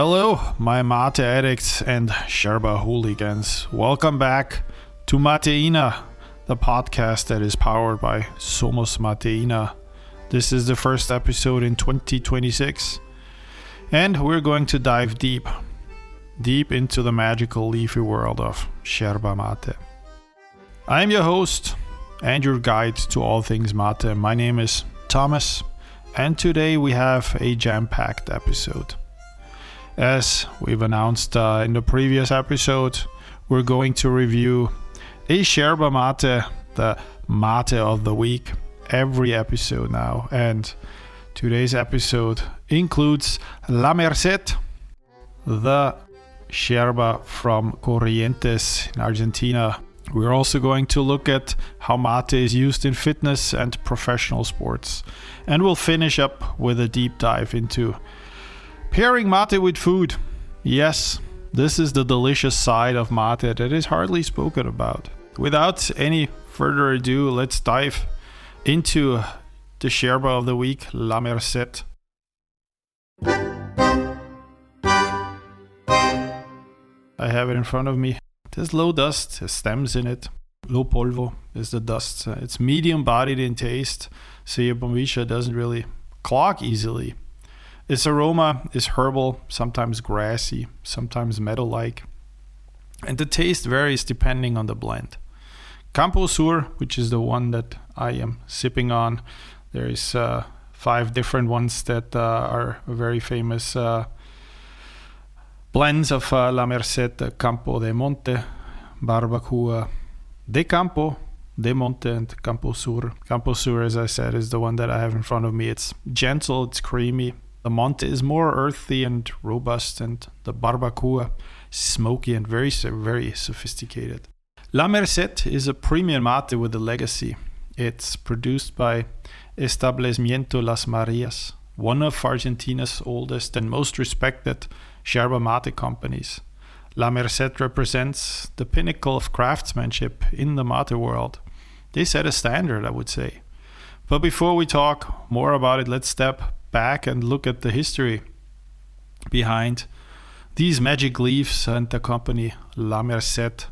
Hello, my mate addicts and yerba hooligans. Welcome back to Mateína, the podcast that is powered by Somos Mateína. This is the first episode in 2026, and we're going to dive deep into the magical leafy world of yerba mate. I'm your host and your guide to all things mate. My name is Thomas, and today we have a jam-packed episode. As we've announced in the previous episode, we're going to review a yerba mate, the mate of the week, every episode now. And today's episode includes La Merced, the yerba from Corrientes in Argentina. We're also going to look at how mate is used in fitness and professional sports. And we'll finish up with a deep dive into pairing mate with food. Yes, this is the delicious side of mate that is hardly spoken about. Without any further ado, let's dive into the yerba of the week, La Merced. I have it in front of me. There's low dust, there's stems in it. Low polvo is the dust. It's medium bodied in taste, so your bombicha doesn't really clog easily. Its aroma is herbal, sometimes grassy, sometimes meadow-like. And the taste varies depending on the blend. Campo Sur, which is the one that I am sipping on. There is 5 different ones that are very famous blends of La Merced: Campo de Monte, Barbacoa de Campo, de Monte, and Campo Sur. Campo Sur, as I said, is the one that I have in front of me. It's gentle, it's creamy. The Monte is more earthy and robust, and the Barbacoa is smoky and very, very sophisticated. La Merced is a premium mate with a legacy. It's produced by Establecimiento Las Marias, one of Argentina's oldest and most respected yerba mate companies. La Merced represents the pinnacle of craftsmanship in the mate world. They set a standard, I would say. But before we talk more about it, let's step back and look at the history behind these magic leaves and the company La Merced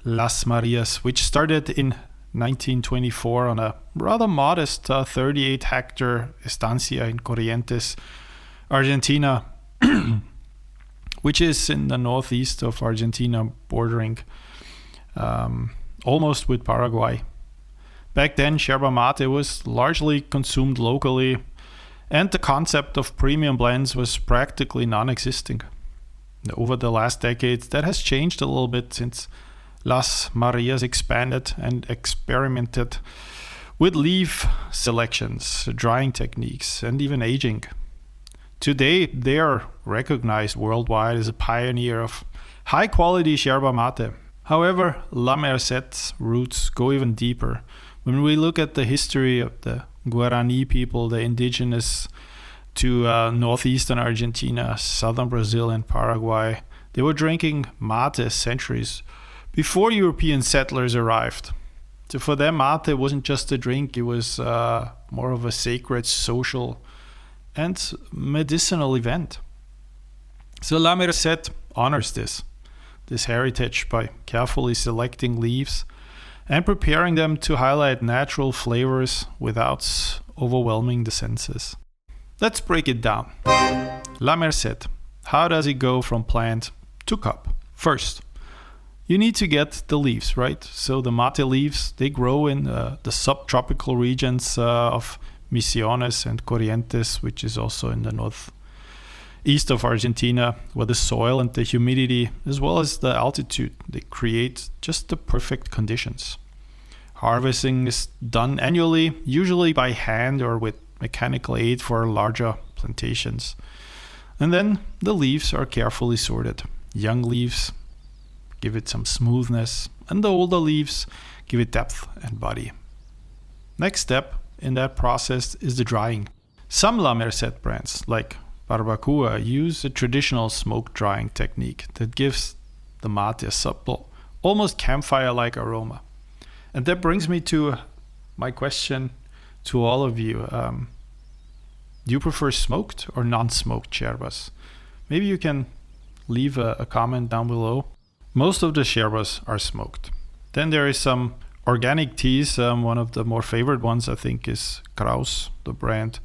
Las Marias, which started in 1924 on a rather modest 38-hectare estancia in Corrientes, Argentina, which is in the northeast of Argentina, bordering almost with Paraguay. Back then, yerba mate was largely consumed locally, and the concept of premium blends was practically non-existing. Over the last decades, that has changed a little bit since Las Marias expanded and experimented with leaf selections, drying techniques, and even aging. Today, they are recognized worldwide as a pioneer of high-quality yerba mate. However, La Merced's roots go even deeper. When we look at the history of the Guarani people, the indigenous to northeastern Argentina, southern Brazil, and Paraguay, they were drinking mate centuries before European settlers arrived. So for them, mate wasn't just a drink, it was more of a sacred, social, and medicinal event. So La Merced honors this heritage by carefully selecting leaves and preparing them to highlight natural flavors without overwhelming the senses. Let's break it down. La Merced. How does it go from plant to cup? First, you need to get the leaves, right? So the mate leaves, they grow in the subtropical regions of Misiones and Corrientes, which is also in the northeast of Argentina, where the soil and the humidity, as well as the altitude, they create just the perfect conditions. Harvesting is done annually, usually by hand or with mechanical aid for larger plantations. And then the leaves are carefully sorted. Young leaves give it some smoothness, and the older leaves give it depth and body. Next step in that process is the drying. Some La Merced brands, like Barbacoa, use a traditional smoke drying technique that gives the mate a subtle, almost campfire-like aroma. And that brings me to my question to all of you. Do you prefer smoked or non-smoked yerbas? Maybe you can leave a comment down below. Most of the yerbas are smoked. Then there is some organic teas. One of the more favorite ones, I think, is Kraus, the brand.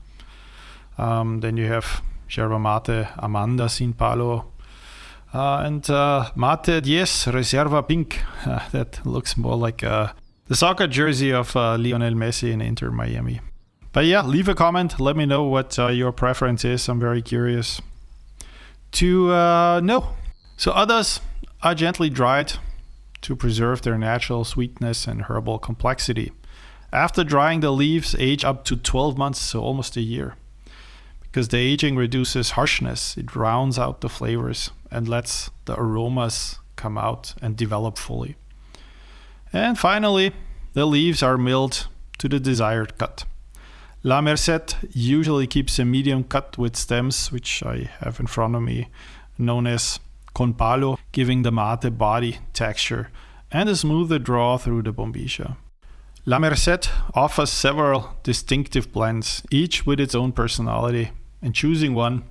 Then you have yerba mate Amanda Sin Palo. And Mate 10 Reserva Pink. That looks more like the soccer jersey of Lionel Messi in Inter Miami. But yeah, leave a comment. Let me know what your preference is. I'm very curious to know. So others are gently dried to preserve their natural sweetness and herbal complexity. After drying, the leaves age up to 12 months, so almost a year. Because the aging reduces harshness, it rounds out the flavors and lets the aromas come out and develop fully. And finally, the leaves are milled to the desired cut. La Merced usually keeps a medium cut with stems, which I have in front of me, known as con palo, giving the mate body texture and a smoother draw through the bombilla. La Merced offers several distinctive blends, each with its own personality, and choosing one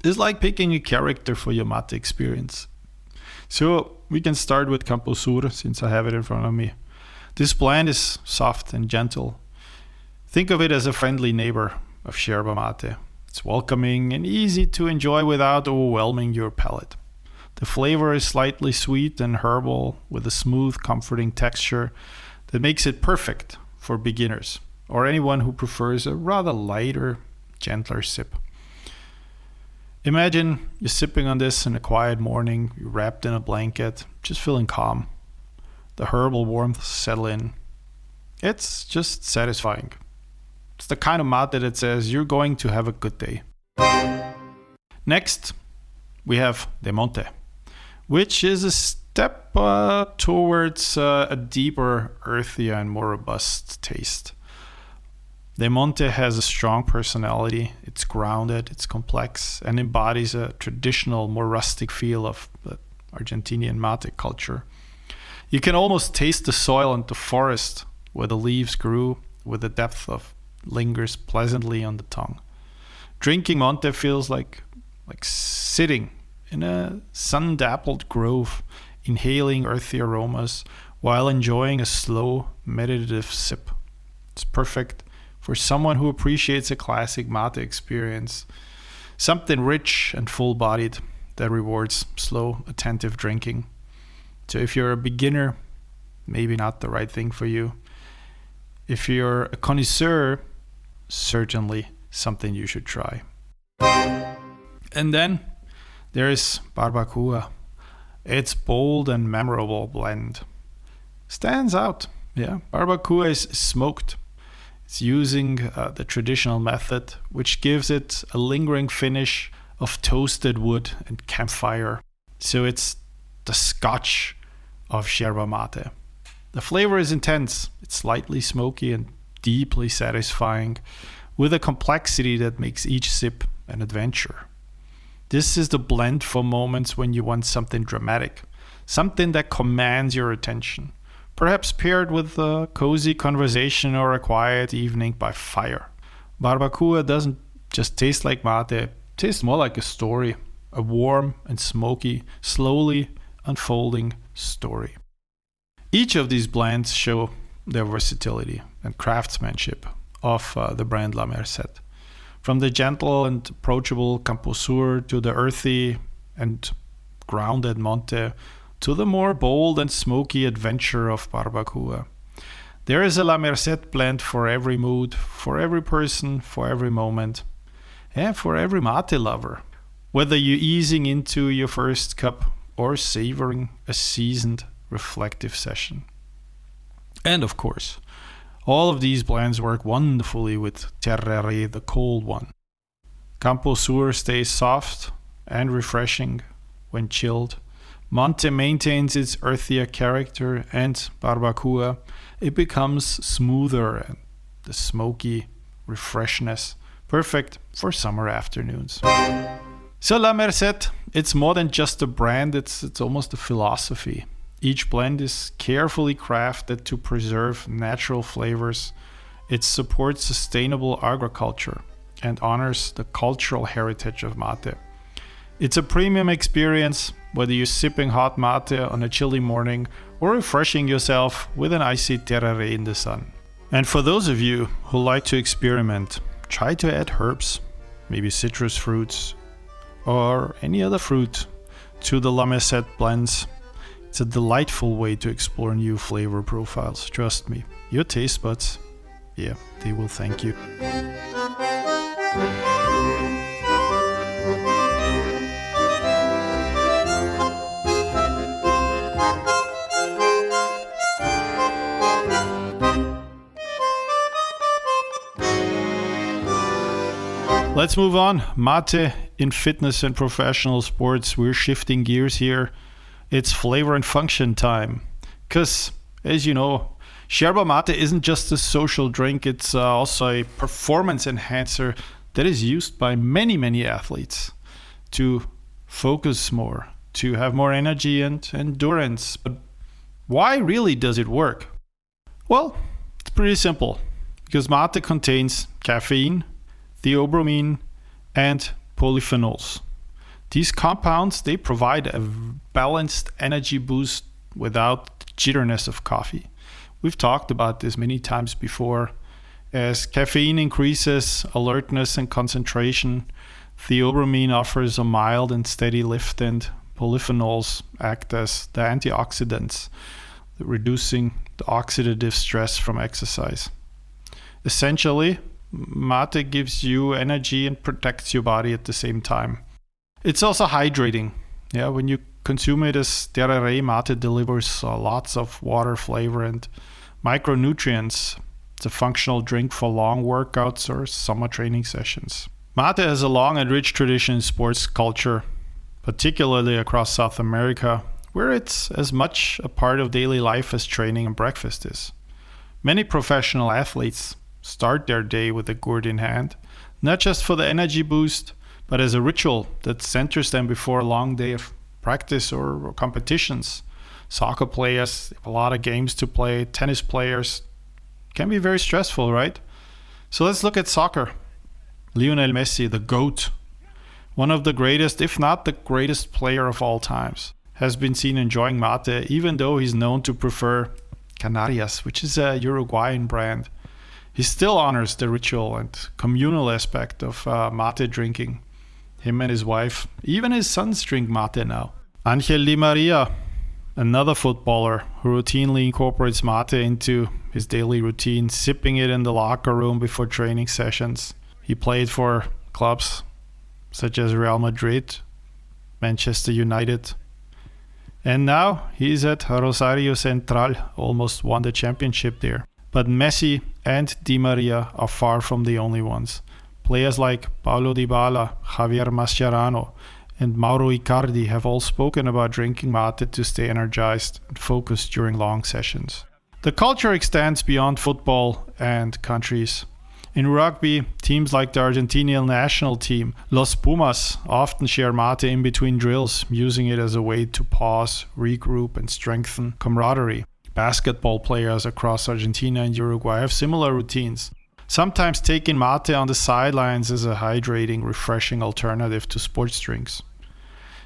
is like picking a character for your mate experience. So we can start with Campo Sur, since I have it in front of me. This blend is soft and gentle. Think of it as a friendly neighbor of yerba mate. It's welcoming and easy to enjoy without overwhelming your palate. The flavor is slightly sweet and herbal with a smooth, comforting texture that makes it perfect for beginners or anyone who prefers a rather lighter, gentler sip. Imagine you're sipping on this in a quiet morning, you're wrapped in a blanket, just feeling calm. The herbal warmth settle in. It's just satisfying. It's the kind of mate that says you're going to have a good day. Next, we have De Monte, which is a step towards a deeper, earthier, and more robust taste. De Monte has a strong personality. It's grounded, it's complex, and embodies a traditional, more rustic feel of the Argentinian mate culture. You can almost taste the soil and the forest where the leaves grew, with a depth of lingers pleasantly on the tongue. Drinking Monte feels like sitting in a sun-dappled grove, inhaling earthy aromas while enjoying a slow, meditative sip. It's perfect for someone who appreciates a classic mate experience, something rich and full-bodied that rewards slow, attentive drinking. So if you're a beginner, maybe not the right thing for you. If you're a connoisseur, certainly something you should try. And then there is Barbacoa. Its bold and memorable blend stands out. Yeah, Barbacoa is smoked. It's using the traditional method, which gives it a lingering finish of toasted wood and campfire. So it's the Scotch of yerba mate. The flavor is intense. It's slightly smoky and deeply satisfying, with a complexity that makes each sip an adventure. This is the blend for moments when you want something dramatic, something that commands your attention, perhaps paired with a cozy conversation or a quiet evening by fire. Barbacoa doesn't just taste like mate, it tastes more like a story, a warm and smoky, slowly unfolding story. Each of these blends show their versatility and craftsmanship of the brand La Merced. From the gentle and approachable Campo Sur to the earthy and grounded Monte to the more bold and smoky adventure of Barbacoa. There is a La Merced blend for every mood, for every person, for every moment, and for every mate lover. Whether you're easing into your first cup or savoring a seasoned, reflective session. And of course, all of these blends work wonderfully with Terrere, the cold one. Campo Sur stays soft and refreshing when chilled. Monte maintains its earthier character, and Barbacoa, it becomes smoother and the smoky refreshness, perfect for summer afternoons. So La Merced, it's more than just a brand, it's almost a philosophy. Each blend is carefully crafted to preserve natural flavors. It supports sustainable agriculture and honors the cultural heritage of mate. It's a premium experience, whether you're sipping hot mate on a chilly morning or refreshing yourself with an icy tereré in the sun. And for those of you who like to experiment, try to add herbs, maybe citrus fruits, or any other fruit to the Merced blends. It's a delightful way to explore new flavor profiles. Trust me, your taste buds, yeah, they will thank you. Let's move on. Mate in fitness and professional sports. We're shifting gears here. It's flavor and function time. Because, as you know, yerba mate isn't just a social drink. It's also a performance enhancer that is used by many, many athletes to focus more, to have more energy and endurance. But why really does it work? Well, it's pretty simple. Because mate contains caffeine, theobromine, and polyphenols. These compounds, they provide a balanced energy boost without the jitteriness of coffee. We've talked about this many times before. As caffeine increases alertness and concentration, theobromine offers a mild and steady lift, and polyphenols act as the antioxidants, reducing the oxidative stress from exercise. Essentially, mate gives you energy and protects your body at the same time. It's also hydrating. Yeah, when you consume it as tereré, mate delivers lots of water, flavor, and micronutrients. It's a functional drink for long workouts or summer training sessions. Mate has a long and rich tradition in sports culture, particularly across South America, where it's as much a part of daily life as training and breakfast is. Many professional athletes start their day with a gourd in hand, not just for the energy boost, but as a ritual that centers them before a long day of practice or competitions. Soccer players have a lot of games to play. Tennis players can be very stressful, right? So let's look at soccer. Lionel Messi, the GOAT, one of the greatest, if not the greatest player of all times, has been seen enjoying mate, even though he's known to prefer Canarias, which is a Uruguayan brand. He still honors the ritual and communal aspect of mate drinking. Him and his wife, even his sons drink mate now. Angel Di Maria, another footballer who routinely incorporates mate into his daily routine, sipping it in the locker room before training sessions. He played for clubs such as Real Madrid, Manchester United, and now he's at Rosario Central, almost won the championship there. But Messi and Di Maria are far from the only ones. Players like Paulo Dybala, Javier Mascherano, and Mauro Icardi have all spoken about drinking mate to stay energized and focused during long sessions. The culture extends beyond football and countries. In rugby, teams like the Argentinian national team, Los Pumas, often share mate in between drills, using it as a way to pause, regroup, and strengthen camaraderie. Basketball players across Argentina and Uruguay have similar routines, sometimes taking mate on the sidelines as a hydrating, refreshing alternative to sports drinks.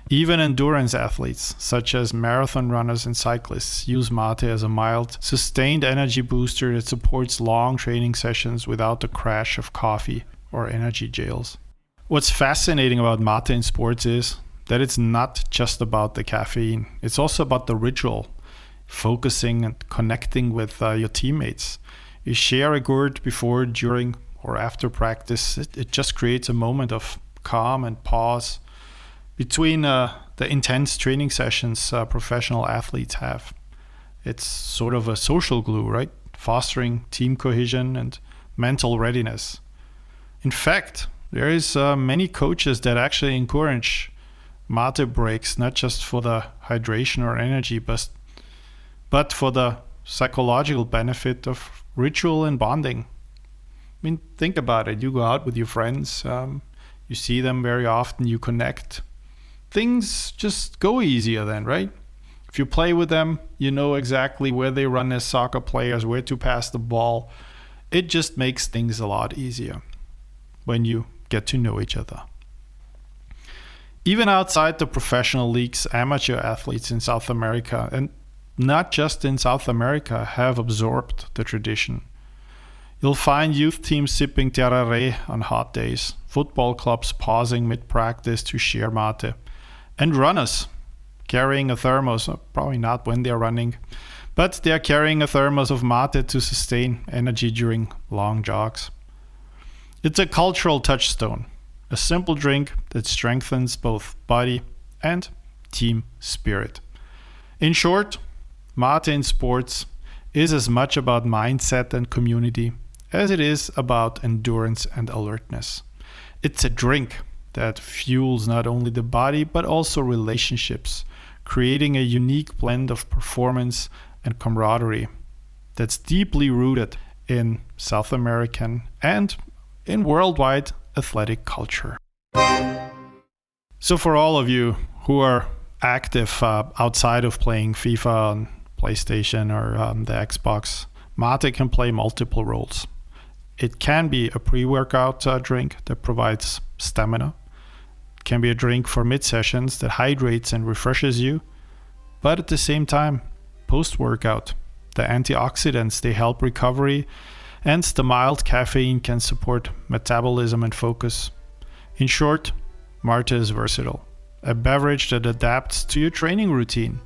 Even endurance athletes, such as marathon runners and cyclists, use mate as a mild, sustained energy booster that supports long training sessions without the crash of coffee or energy jails. What's fascinating about mate in sports is that it's not just about the caffeine. It's also about the ritual, focusing and connecting with your teammates. You share a gourd before, during, or after practice. It just creates a moment of calm and pause between the intense training sessions professional athletes have. It's sort of a social glue, right? Fostering team cohesion and mental readiness. In fact, there is many coaches that actually encourage mate breaks, not just for the hydration or energy, but for the psychological benefit of ritual and bonding. I mean, think about it. You go out with your friends, you see them very often, you connect. Things just go easier then, right? If you play with them, you know exactly where they run as soccer players, where to pass the ball. It just makes things a lot easier when you get to know each other. Even outside the professional leagues, amateur athletes in South America, and not just in South America, have absorbed the tradition. You'll find youth teams sipping tereré on hot days, football clubs pausing mid-practice to share mate, and runners carrying a thermos, probably not when they're running, but they're carrying a thermos of mate to sustain energy during long jogs. It's a cultural touchstone, a simple drink that strengthens both body and team spirit. In short, mate in sports is as much about mindset and community as it is about endurance and alertness. It's a drink that fuels not only the body but also relationships, creating a unique blend of performance and camaraderie that's deeply rooted in South American and in worldwide athletic culture. So for all of you who are active outside of playing FIFA on PlayStation or the Xbox, mate can play multiple roles. It can be a pre-workout drink that provides stamina. It can be a drink for mid-sessions that hydrates and refreshes you. But at the same time, post-workout, the antioxidants, they help recovery, and the mild caffeine can support metabolism and focus. In short, mate is versatile, a beverage that adapts to your training routine.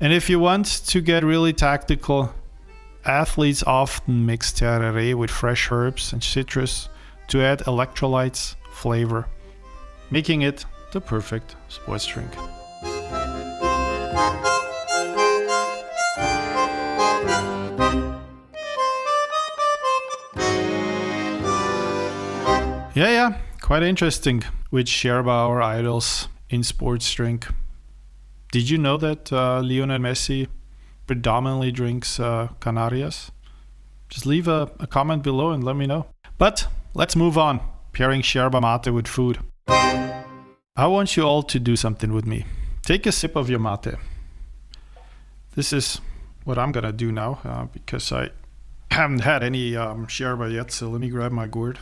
And if you want to get really tactical, athletes often mix tereré with fresh herbs and citrus to add electrolytes, flavor, making it the perfect sports drink. Yeah, quite interesting which yerba are idols in sports drink. Did you know that Lionel Messi predominantly drinks Canarias? Just leave a comment below and let me know. But let's move on, pairing yerba mate with food. I want you all to do something with me. Take a sip of your mate. This is what I'm gonna do now because I haven't had any yerba yet, so let me grab my gourd.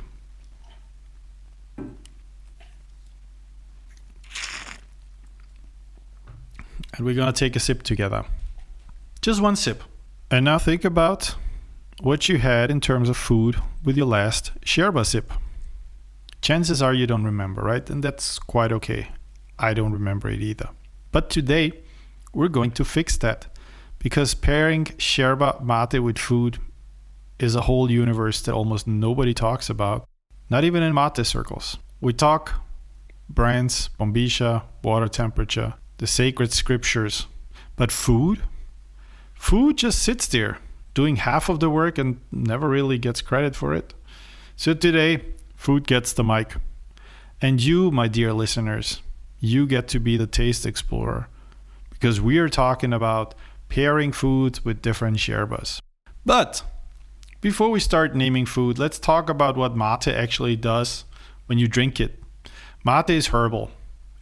And we're gonna take a sip together. Just one sip. And now think about what you had in terms of food with your last yerba sip. Chances are you don't remember, right? And that's quite okay. I don't remember it either. But today, we're going to fix that because pairing yerba mate with food is a whole universe that almost nobody talks about, not even in mate circles. We talk brands, bombilla, water temperature, the sacred scriptures, but food just sits there doing half of the work and never really gets credit for it. So today, food gets the mic. And you, my dear listeners, you get to be the taste explorer because we are talking about pairing foods with different yerbas. But before we start naming food, let's talk about what mate actually does when you drink it. Mate is herbal.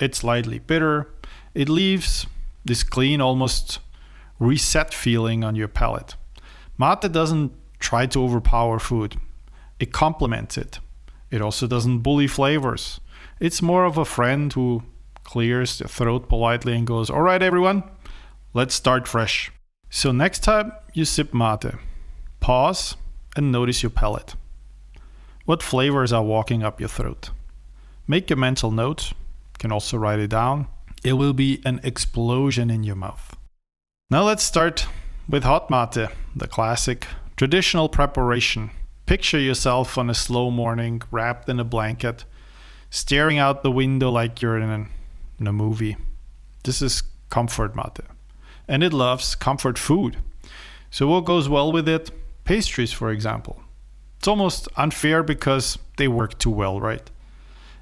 It's slightly bitter. It leaves this clean, almost reset feeling on your palate. Mate doesn't try to overpower food. It complements it. It also doesn't bully flavors. It's more of a friend who clears the throat politely and goes, "All right, everyone, let's start fresh." So next time you sip mate, pause and notice your palate. What flavors are walking up your throat? Make a mental note. You can also write it down. It will be an explosion in your mouth. Now let's start with hot mate, the classic traditional preparation. Picture yourself on a slow morning, wrapped in a blanket, staring out the window like you're in a movie. This is comfort mate. And it loves comfort food. So what goes well with it? Pastries, for example. It's almost unfair because they work too well, right?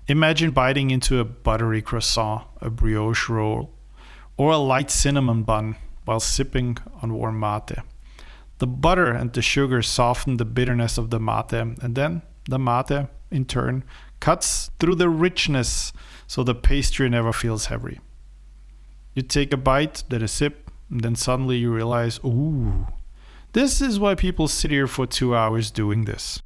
Imagine biting into a buttery croissant, a brioche roll, or a light cinnamon bun while sipping on warm mate. The butter and the sugar soften the bitterness of the mate, and then the mate, in turn, cuts through the richness so the pastry never feels heavy. You take a bite, then a sip, and then suddenly you realize, ooh, this is why people sit here for 2 hours doing this.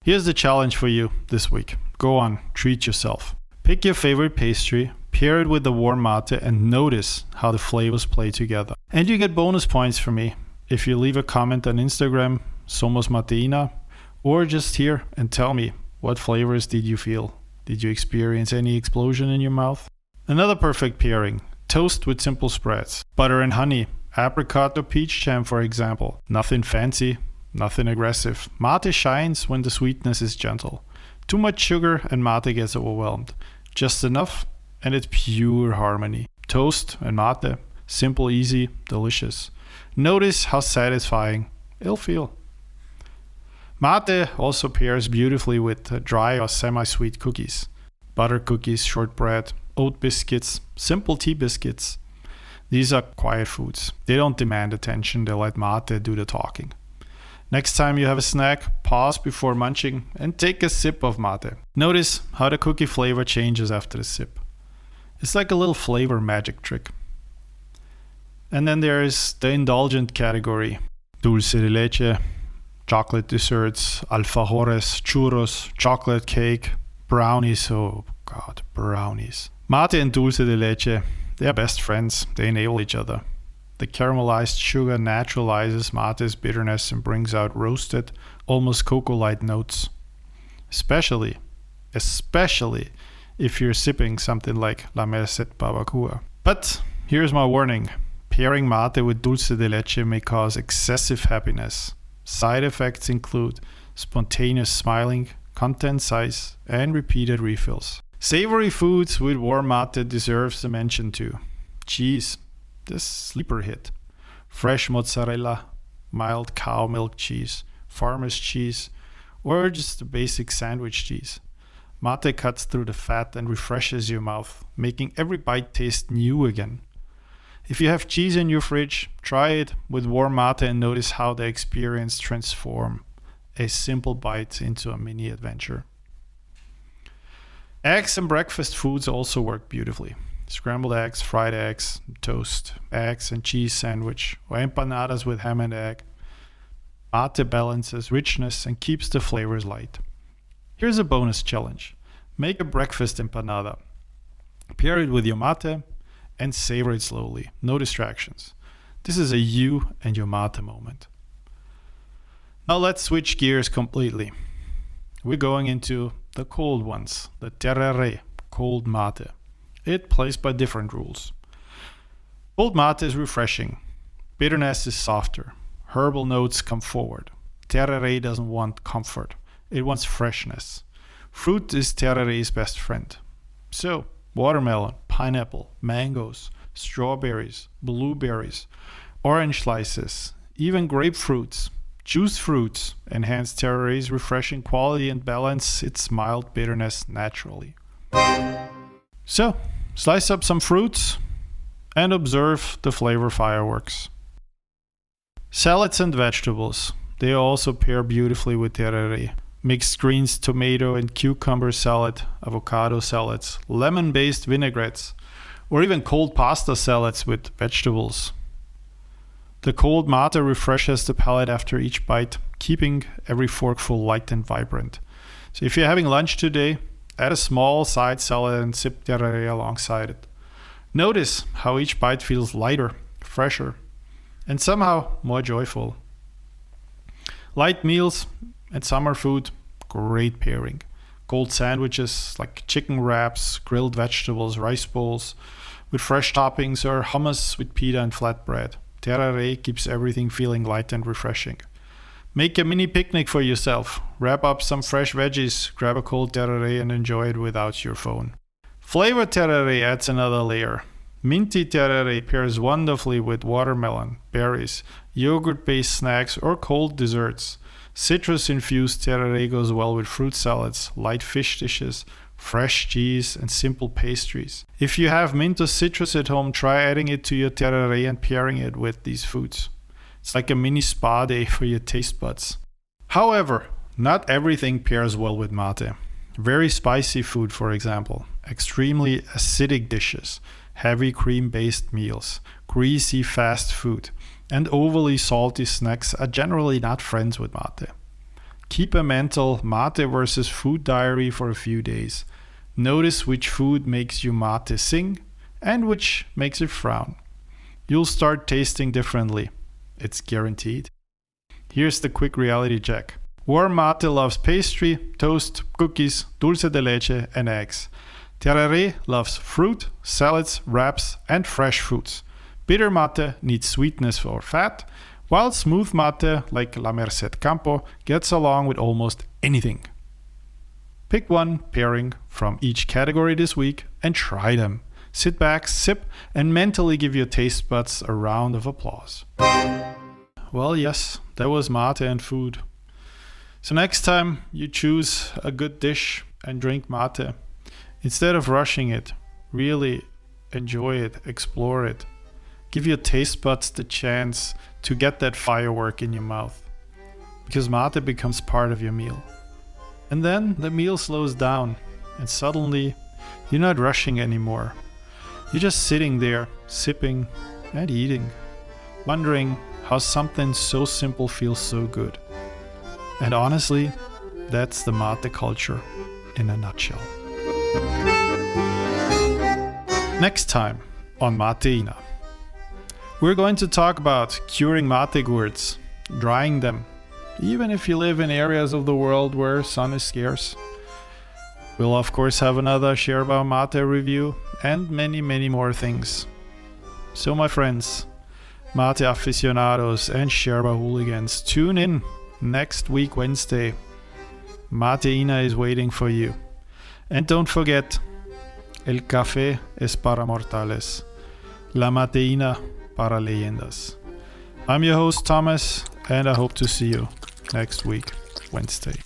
Here's the challenge for you this week. Go on, treat yourself. Pick your favorite pastry, pair it with the warm mate and notice how the flavors play together. And you get bonus points from me if you leave a comment on Instagram, Somos Mateína, or just here and tell me what flavors did you feel. Did you experience any explosion in your mouth? Another perfect pairing, toast with simple spreads. Butter and honey, apricot or peach jam for example. Nothing fancy, nothing aggressive. Mate shines when the sweetness is gentle. Too much sugar and mate gets overwhelmed. Just enough and it's pure harmony. Toast and mate, simple, easy, delicious. Notice how satisfying it'll feel. Mate also pairs beautifully with dry or semi-sweet cookies. Butter cookies, shortbread, oat biscuits, simple tea biscuits. These are quiet foods. They don't demand attention, they let mate do the talking. Next time you have a snack, pause before munching and take a sip of mate. Notice how the cookie flavor changes after the sip. It's like a little flavor magic trick. And then there is the indulgent category. Dulce de leche, chocolate desserts, alfajores, churros, chocolate cake, brownies. Oh God, brownies. Mate and dulce de leche, they are best friends. They enable each other. The caramelized sugar naturalizes mate's bitterness and brings out roasted, almost cocoa-like notes. Especially if you're sipping something like La Merced Barbacoa. But here's my warning. Pairing mate with dulce de leche may cause excessive happiness. Side effects include spontaneous smiling, content size, and repeated refills. Savory foods with warm mate deserves a mention too. Cheese, this sleeper hit. Fresh mozzarella, mild cow milk cheese, farmer's cheese, or just a basic sandwich cheese. Mate cuts through the fat and refreshes your mouth, making every bite taste new again. If you have cheese in your fridge, try it with warm mate and notice how the experience transforms a simple bite into a mini adventure. Eggs and breakfast foods also work beautifully. Scrambled eggs, fried eggs, toast, eggs and cheese sandwich, or empanadas with ham and egg. Mate balances richness and keeps the flavors light. Here's a bonus challenge. Make a breakfast empanada. Pair it with your mate and savor it slowly. No distractions. This is a you and your mate moment. Now let's switch gears completely. We're going into the cold ones, the tereré, cold mate. It plays by different rules. Cold mate is refreshing. Bitterness is softer. Herbal notes come forward. Tereré doesn't want comfort. It wants freshness. Fruit is tereré's best friend. So, watermelon, pineapple, mangoes, strawberries, blueberries, orange slices, even grapefruits, juice fruits enhance tereré's refreshing quality and balance its mild bitterness naturally. So, slice up some fruits and observe the flavor fireworks. Salads and vegetables, they also pair beautifully with tereré. Mixed greens, tomato and cucumber salad, avocado salads, lemon-based vinaigrettes, or even cold pasta salads with vegetables. The cold mate refreshes the palate after each bite, keeping every forkful light and vibrant. So if you're having lunch today, add a small side salad and sip tereré alongside it. Notice how each bite feels lighter, fresher, and somehow more joyful. Light meals and summer food, great pairing. Cold sandwiches like chicken wraps, grilled vegetables, rice bowls with fresh toppings, or hummus with pita and flatbread. Tereré keeps everything feeling light and refreshing. Make a mini picnic for yourself. Wrap up some fresh veggies, grab a cold tereré and enjoy it without your phone. Flavored tereré adds another layer. Minty tereré pairs wonderfully with watermelon, berries, yogurt-based snacks, or cold desserts. Citrus-infused tereré goes well with fruit salads, light fish dishes, fresh cheese, and simple pastries. If you have mint or citrus at home, try adding it to your tereré and pairing it with these foods. It's like a mini spa day for your taste buds. However, not everything pairs well with mate. Very spicy food, for example, extremely acidic dishes, heavy cream-based meals, greasy fast food, and overly salty snacks are generally not friends with mate. Keep a mental mate versus food diary for a few days. Notice which food makes you mate sing and which makes it frown. You'll start tasting differently. It's guaranteed. Here's the quick reality check. Warm mate loves pastry, toast, cookies, dulce de leche, and eggs. Tereré loves fruit, salads, wraps, and fresh foods. Bitter mate needs sweetness or fat, while smooth mate, like La Merced Campo, gets along with almost anything. Pick one pairing from each category this week and try them. Sit back, sip, and mentally give your taste buds a round of applause. Well, yes, that was mate and food. So next time you choose a good dish and drink mate, instead of rushing it, really enjoy it, explore it. Give your taste buds the chance to get that firework in your mouth, because mate becomes part of your meal. And then the meal slows down, and suddenly you're not rushing anymore. You're just sitting there, sipping and eating, wondering how something so simple feels so good. And honestly, that's the mate culture in a nutshell. Next time on Mateína, we're going to talk about curing mate gourds, drying them, even if you live in areas of the world where sun is scarce. We'll of course have another yerba mate review and many more things. So my friends, mate aficionados and yerba hooligans, tune in next week Wednesday. Mateína is waiting for you. And don't forget, el café es para mortales, la mateína para leyendas. I'm your host Thomas, and I hope to see you next week Wednesday.